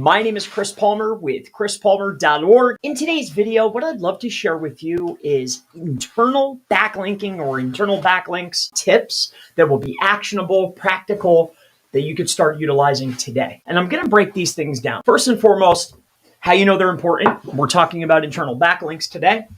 My name is Chris Palmer with chrispalmer.org. In today's video, what I'd love to share with you is internal backlinking or internal backlinks tips that will be actionable, practical, that you could start utilizing today. And I'm going to break these things down. First and foremost, how you know they're important. We're talking about internal backlinks today.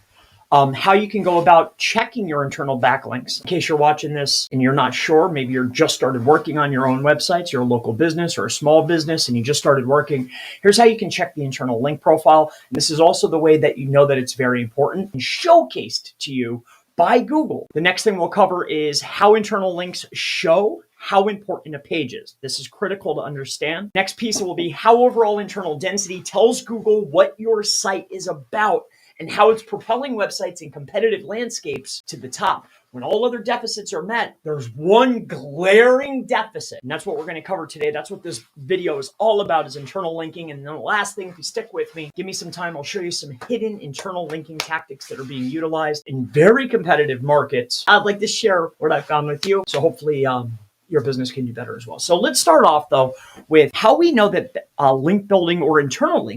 How you can go about checking your internal backlinks. In case you're watching this and you're not sure, maybe you're just started working on your own websites, you're a local business or a small business and you just started working. Here's how you can check the internal link profile. And this is also the way that you know that it's very important and showcased to you by Google. The next thing we'll cover is how internal links show how important a page is. This is critical to understand. Next piece will be how overall internal density tells Google what your site is about and how it's propelling websites in competitive landscapes to the top. When all other deficits are met, there's one glaring deficit. And that's what we're going to cover today. That's what this video is all about, is internal linking. And then the last thing, if you stick with me, give me some time, I'll show you some hidden internal linking tactics that are being utilized in very competitive markets. I'd like to share what I found with you. So hopefully, your business can do better as well. So let's start off though with how we know that link building or internal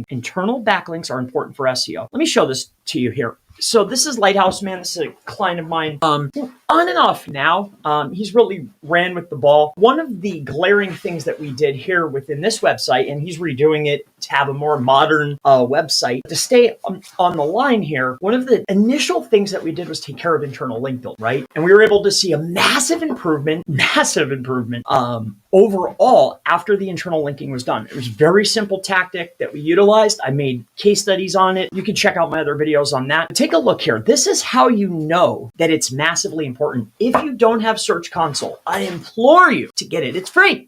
backlinks are important for SEO. Let me show this to you here. So this is Lighthouse Man. This is a client of mine. On and off now. He's really ran with the ball. One of the glaring things that we did here within this website, and he's redoing it to have a more modern website. To stay on the line here, one of the initial things that we did was take care of internal link build, right? And we were able to see a massive improvement overall after the internal linking was done. It was a very simple tactic that we utilized. I made case studies on it. You can check out my other videos on that. Take a look here. This is how you know that it's massively important. If you don't have Search Console, I implore you to get it. It's free.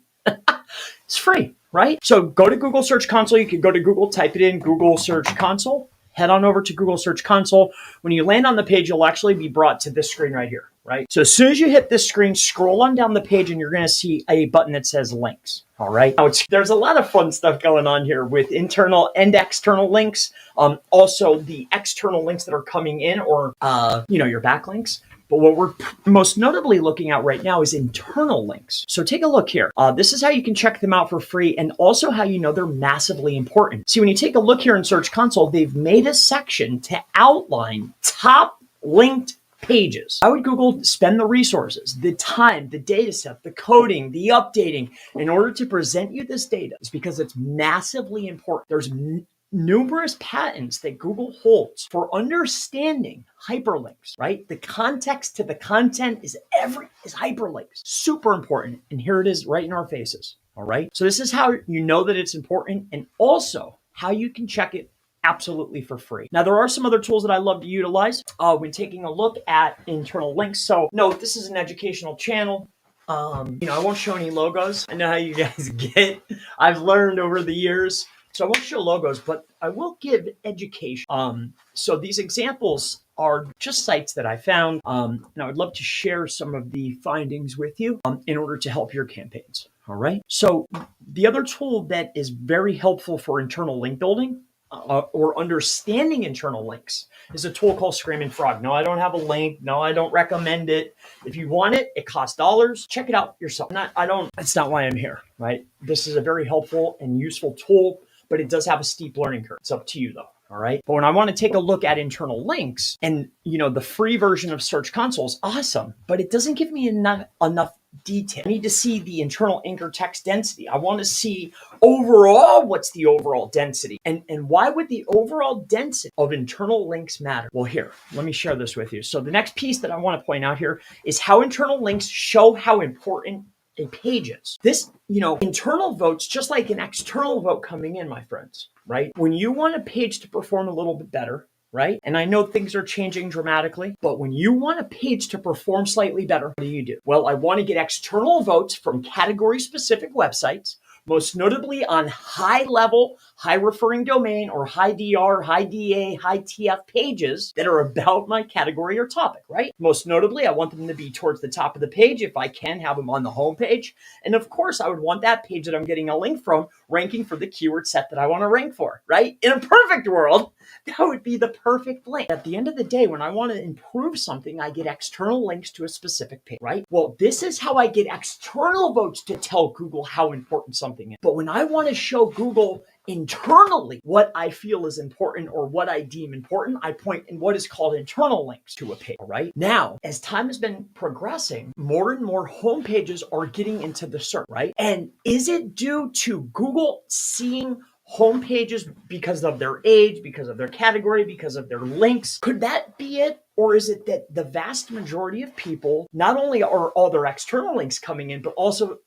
It's free, right? So go to Google Search Console. You can go to Google, type it in, Google Search Console. Head on over to Google Search Console. When you land on the page, you'll actually be brought to this screen right here, right? So as soon as you hit this screen, scroll on down the page and you're going to see a button that says links. All right. Now there's a lot of fun stuff going on here with internal and external links. Also the external links that are coming in or, your backlinks. But what we're most notably looking at right now is internal links. So take a look here. This is how you can check them out for free and also how you know they're massively important. See, when you take a look here in Search Console, they've made a section to outline top linked pages. How would Google spend the resources, the time, the data set, the coding, the updating in order to present you this data? It's because it's massively important. There's numerous patents that Google holds for understanding hyperlinks, right? The context to the content is hyperlinks. Super important. And here it is right in our faces. All right. So this is how you know that it's important and also how you can check it absolutely for free. Now, there are some other tools that I love to utilize when taking a look at internal links. So note, this is an educational channel. I won't show any logos. I know how you guys get. I've learned over the years. So I won't show logos, but I will give education. So these examples are just sites that I found, and I would love to share some of the findings with you in order to help your campaigns. All right. So the other tool that is very helpful for internal link building or understanding internal links is a tool called Screaming Frog. No, I don't have a link. No, I don't recommend it. If you want it, it costs dollars. Check it out yourself. It's not why I'm here, right? This is a very helpful and useful tool, but it does have a steep learning curve. It's up to you though. All right. But when I want to take a look at internal links and, the free version of Search Console is awesome, but it doesn't give me enough detail. I need to see the internal anchor text density. I want to see overall, what's the overall density and why would the overall density of internal links matter? Well, here, let me share this with you. So the next piece that I want to point out here is how internal links show how important a page is. This, internal votes, just like an external vote coming in, my friends, right? When you want a page to perform a little bit better, right? And I know things are changing dramatically, but when you want a page to perform slightly better, what do? Well, I want to get external votes from category specific websites, most notably on high level, high referring domain or high DR, high DA, high TF pages that are about my category or topic, right? Most notably, I want them to be towards the top of the page. If I can, have them on the home page. And of course, I would want that page that I'm getting a link from ranking for the keyword set that I want to rank for, right? In a perfect world, that would be the perfect link. At the end of the day, when I want to improve something, I get external links to a specific page, right? Well, this is how I get external votes to tell Google how important something is. But when I want to show Google internally what I feel is important or what I deem important. I point in what is called internal links to a page, all right? Now, as time has been progressing, more and more homepages are getting into the search, right? And is it due to Google seeing homepages because of their age, because of their category, because of their links? Could that be it? Or is it that the vast majority of people, not only are all their external links coming in, but also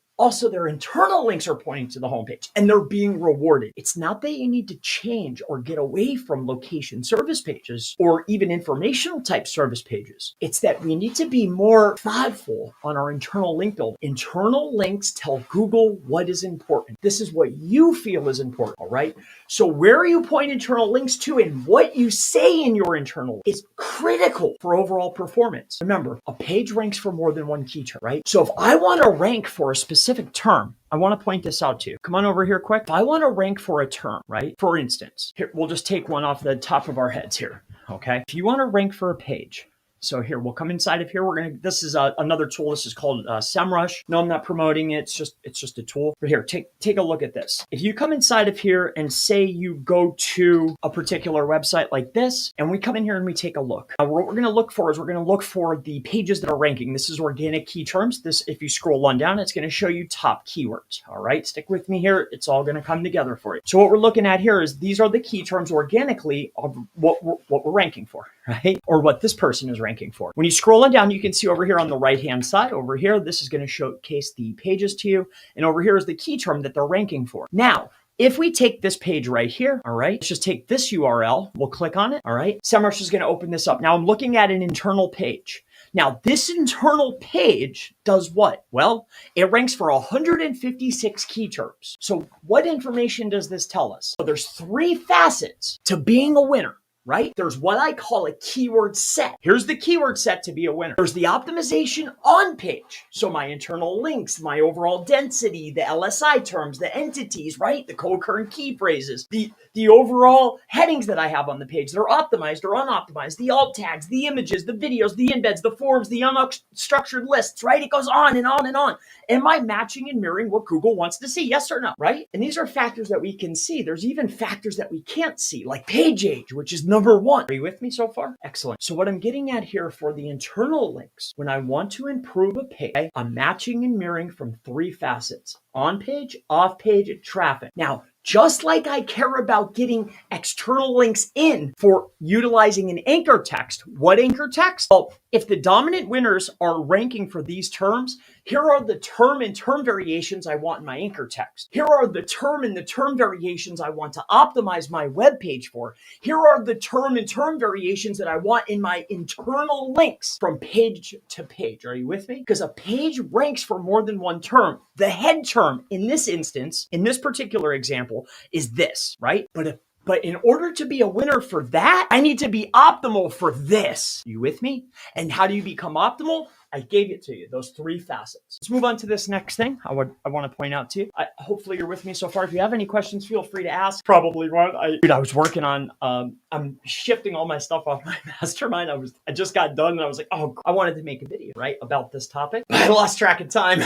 their internal links are pointing to the homepage and they're being rewarded? It's not that you need to change or get away from location service pages or even informational type service pages. It's that we need to be more thoughtful on our internal link building. Internal links tell Google what is important. This is what you feel is important, all right? So where you point internal links to and what you say in your internal is critical for overall performance. Remember, a page ranks for more than one key term, right? So if I want to rank for a specific term, I want to point this out to you. Come on over here quick. If I want to rank for a term, right? For instance, here, we'll just take one off the top of our heads here, okay? If you want to rank for a page, so here, we'll come inside of here. This is another tool. This is called SEMrush. No, I'm not promoting it. It's just a tool. But here, take a look at this. If you come inside of here and say you go to a particular website like this, and we come in here and we take a look. Now, what we're going to look for is we're going to look for the pages that are ranking. This is organic key terms. This, if you scroll on down, it's going to show you top keywords. All right, stick with me here. It's all going to come together for you. So what we're looking at here is these are the key terms organically of what we're ranking for, right? Or what this person is ranking for. When you scroll on down, you can see over here on the right-hand side, over here, this is going to showcase the pages to you. And over here is the key term that they're ranking for. Now, if we take this page right here, all right, let's just take this URL. We'll click on it, all right? SEMrush is going to open this up. Now I'm looking at an internal page. Now, this internal page does what? Well, it ranks for 156 key terms. So what information does this tell us? So there's 3 facets to being a winner, right? There's what I call a keyword set. Here's the keyword set to be a winner. There's the optimization on page. So my internal links, my overall density, the LSI terms, the entities, right? The co-occurring key phrases, the overall headings that I have on the page. They're optimized or unoptimized, the alt tags, the images, the videos, the embeds, the forms, the unstructured lists, right? It goes on and on and on. Am I matching and mirroring what Google wants to see? Yes or no, right? And these are factors that we can see. There's even factors that we can't see, like page age, which is number 1. Are you with me so far? Excellent. So what I'm getting at here for the internal links, when I want to improve a page, I'm matching and mirroring from 3 facets: on page, off page, and traffic. Now, just like I care about getting external links in for utilizing an anchor text. What anchor text? Well, if the dominant winners are ranking for these terms, here are the term and term variations I want in my anchor text. Here are the term and the term variations I want to optimize my web page for. Here are the term and term variations that I want in my internal links from page to page. Are you with me? Because a page ranks for more than one term. The head term in this instance, in this particular example, is this, right? But in order to be a winner for that, I need to be optimal for this. You with me? And how do you become optimal? I gave it to you, those 3 facets. Let's move on to this next thing I want to point out to you. Hopefully you're with me so far. If you have any questions, feel free to ask. Probably won't. I was working on, I'm shifting all my stuff off my mastermind. I just got done and I was like, oh, I wanted to make a video, right, about this topic. But I lost track of time.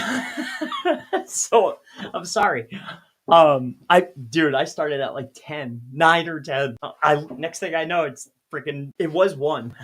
So I'm sorry. I started at like 9 or 10. Next thing I know, it was 1,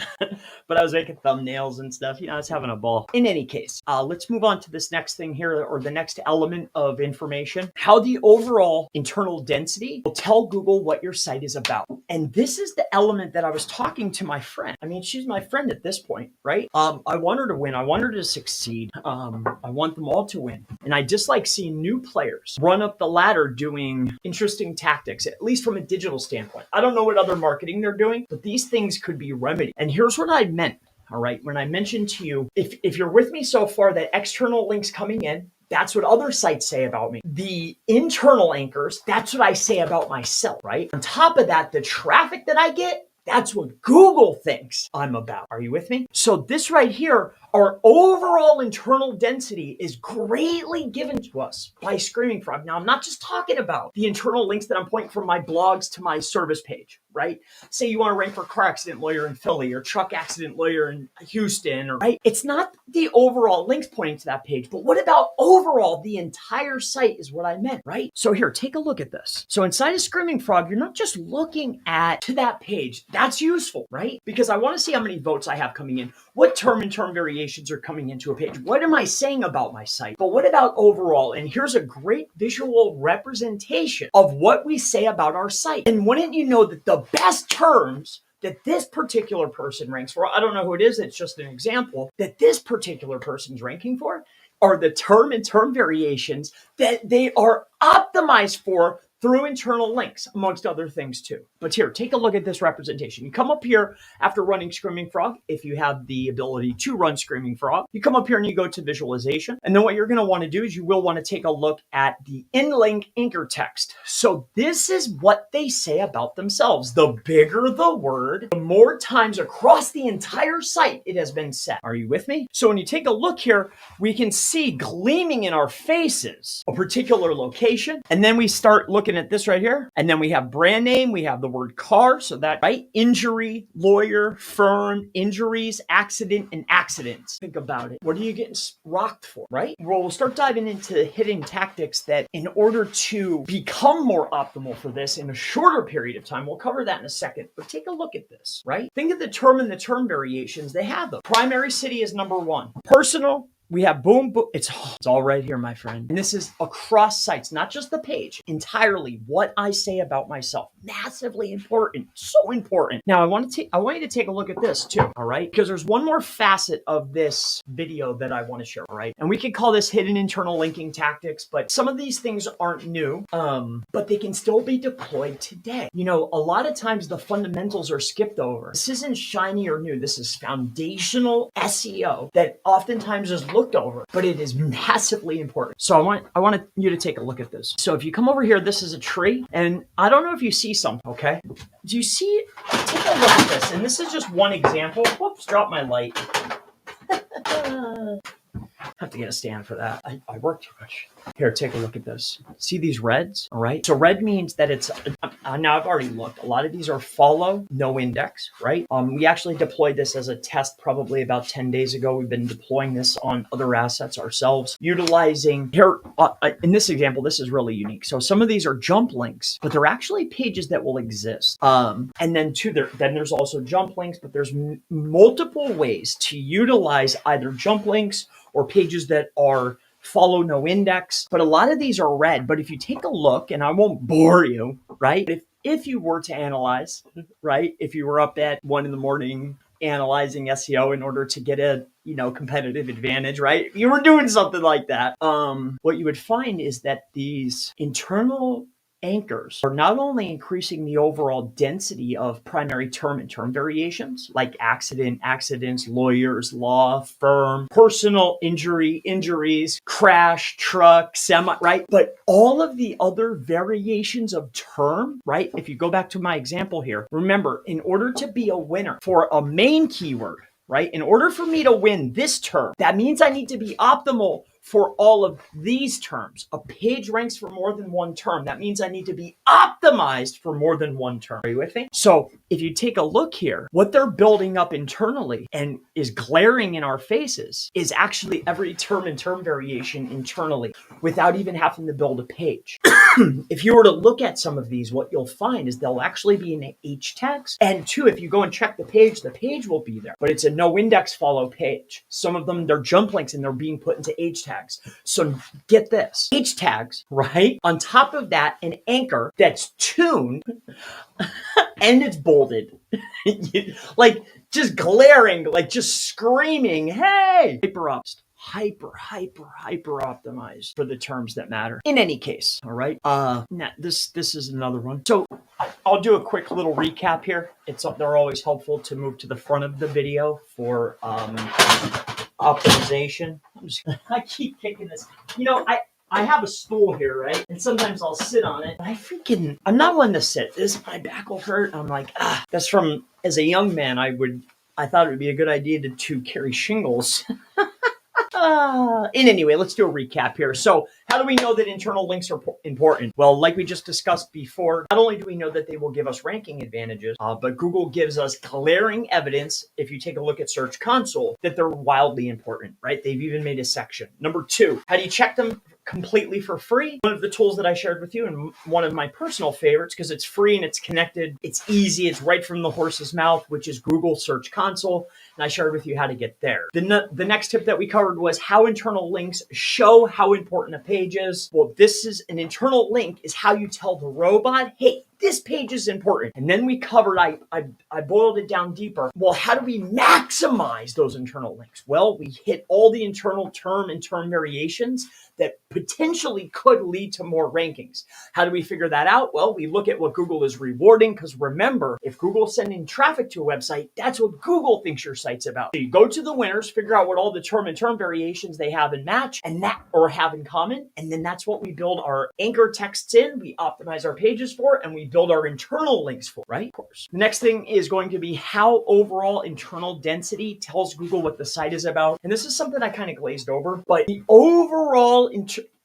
but I was making thumbnails and stuff. I was having a ball. In any case, let's move on to this next thing here, or the next element of information. How the overall internal density will tell Google what your site is about. And this is the element that I was talking to my friend. I mean, she's my friend at this point, right? I want her to win. I want her to succeed. I want them all to win. And I dislike seeing new players run up the ladder doing interesting tactics, at least from a digital standpoint. I don't know what other marketing they're doing, but these things could be remedied. And here's what I meant, all right? When I mentioned to you, if you're with me so far, that external links coming in, that's what other sites say about me. The internal anchors, that's what I say about myself, right? On top of that, the traffic that I get, that's what Google thinks I'm about. Are you with me? So this right here, our overall internal density is greatly given to us by Screaming Frog. Now, I'm not just talking about the internal links that I'm pointing from my blogs to my service page. right? Say you want to rank for car accident lawyer in Philly or truck accident lawyer in Houston, or right? It's not the overall links pointing to that page, but what about overall the entire site is what I meant, right? So here, take a look at this. So inside of Screaming Frog, you're not just looking at to that page. That's useful, right? Because I want to see how many votes I have coming in, what term and term variations are coming into a page. What am I saying about my site? But what about overall? And here's a great visual representation of what we say about our site. And wouldn't you know that the best terms that this particular person ranks for, I don't know who it is, it's just an example, that this particular person's ranking for are the term and term variations that they are optimized for through internal links, amongst other things too. But here, take a look at this representation. You come up here after running Screaming Frog, if you have the ability to run Screaming Frog, you come up here and you go to visualization. And then what you're gonna wanna do is you will wanna take a look at the in-link anchor text. So this is what they say about themselves. The bigger the word, the more times across the entire site it has been said. Are you with me? So when you take a look here, we can see gleaming in our faces a particular location. And then we start looking at this right here. And then we have brand name, we have the word car. So that, right? Injury, lawyer, firm, injuries, accident, and accidents. Think about it. What are you getting rocked for, right? Well, we'll start diving into hidden tactics that in order to become more optimal for this in a shorter period of time, we'll cover that in a second, but take a look at this, right? Think of the term and the term variations. They have them. Primary city is number one. Personal, we have boom, boom. It's all right here, my friend. And this is across sites, not just the page, entirely what I say about myself. Massively important, so important. Now I want you to take a look at this too, all right? Because there's one more facet of this video that I want to share, all right? And we could call this hidden internal linking tactics, but some of these things aren't new, but they can still be deployed today. You know, a lot of times the fundamentals are skipped over. This isn't shiny or new. This is foundational SEO that oftentimes is looked over, but it is massively important. So I want you to take a look at this. So if you come over here, this is a tree, and I don't know if you see something, okay? Do you see it? Take a look at this, and this is just one example. Whoops, dropped my light. Have to get a stand for that. I work too much. Here, take a look at this. See these reds? All right. So red means that it's, now I've already looked. A lot of these are follow, no index, right? We actually deployed this as a test probably about 10 days ago. We've been deploying this on other assets ourselves, utilizing here, in this example, this is really unique. So some of these are jump links, but they're actually pages that will exist. And then then there's also jump links, but there's multiple ways to utilize either jump links or pages that are follow no index, but a lot of these are red. But if you take a look, and I won't bore you, right? If you were to analyze, right? If you were up at 1 a.m. analyzing SEO in order to get a, competitive advantage, right? If you were doing something like that, what you would find is that these internal anchors are not only increasing the overall density of primary term and term variations like accident, accidents, lawyers, law, firm, personal, injury, injuries, crash, truck, semi, right? But all of the other variations of term, right? If you go back to my example here, remember, in order to be a winner for a main keyword, right? In order for me to win this term, that means I need to be optimal for all of these terms. A page ranks for more than one term. That means I need to be optimized for more than one term. Are you with me? So if you take a look here, what they're building up internally and is glaring in our faces is actually every term and term variation internally without even having to build a page. If you were to look at some of these, what you'll find is they'll actually be in H tags. And two, if you go and check the page will be there, but it's a no index follow page. Some of them, they're jump links and they're being put into H tags. So get this, H tags, right? On top of that, an anchor that's tuned and it's bolded, like just glaring, like just screaming, hey, hyper optimized for the terms that matter. In any case, all right. This is another one. So I'll do a quick little recap here. They're always helpful to move to the front of the video for optimization. I keep kicking this. I have a stool here, right? And sometimes I'll sit on it. I'm not one to sit. My back will hurt. I'm like, that's from, as a young man, I thought it would be a good idea to carry shingles. In any way, let's do a recap here. So how do we know that internal links are important? Well, like we just discussed before, not only do we know that they will give us ranking advantages, but Google gives us glaring evidence, if you take a look at Search Console, that they're wildly important, right? They've even made a section. Number two, how do you check them? Completely for free. One of the tools that I shared with you, and one of my personal favorites, because it's free and it's connected, it's easy, it's right from the horse's mouth, which is Google Search Console. And I shared with you how to get there. The next tip that we covered was how internal links show how important a page is. Well, this is an internal link is how you tell the robot, hey, this page is important. And then we covered, I boiled it down deeper. Well, how do we maximize those internal links? Well, we hit all the internal term and term variations that potentially could lead to more rankings. How do we figure that out? Well, we look at what Google is rewarding, because remember, if Google's sending traffic to a website, that's what Google thinks your site's about. So you go to the winners, figure out what all the term and term variations they have in match and that or have in common, and then that's what we build our anchor texts in, we optimize our pages for, and we build our internal links for, right? Of course. The next thing is going to be how overall internal density tells Google what the site is about. And this is something I kind of glazed over, but the overall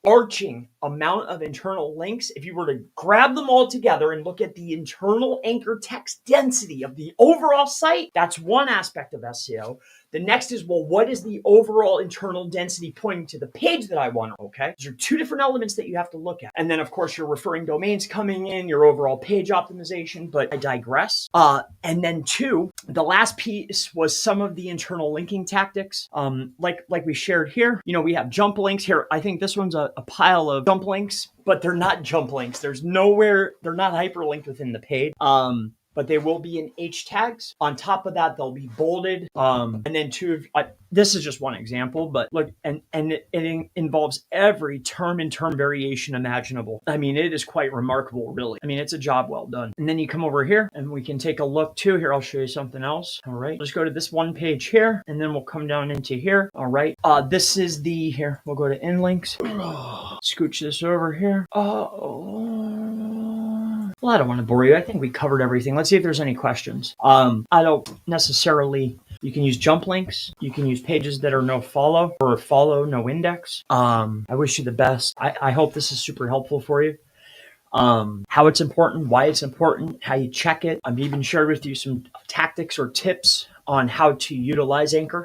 arching amount of internal links, if you were to grab them all together and look at the internal anchor text density of the overall site, that's one aspect of SEO. The next is, well, what is the overall internal density pointing to the page that I want? Okay, these are two different elements that you have to look at. And then, of course, your referring domains coming in, your overall page optimization, but I digress. And then two, the last piece was some of the internal linking tactics. Like we shared here, we have jump links here. I think this one's a pile of jump links, but they're not jump links. There's nowhere, they're not hyperlinked within the page. But they will be in H tags. On top of that, they'll be bolded. And then this is just one example, but look, and it involves every term and term variation imaginable. I mean, it is quite remarkable, really. I mean, it's a job well done. And then you come over here and we can take a look too. Here, I'll show you something else. All right, let's go to this one page here, and then we'll come down into here. All right, this is here, we'll go to in links. Scooch this over here. Well, I don't want to bore you. I think we covered everything. Let's see if there's any questions. I don't necessarily, you can use jump links. You can use pages that are no follow or follow, no index. I wish you the best. I hope this is super helpful for you. How it's important, why it's important, how you check it. I've even shared with you some tactics or tips on how to utilize Anchor.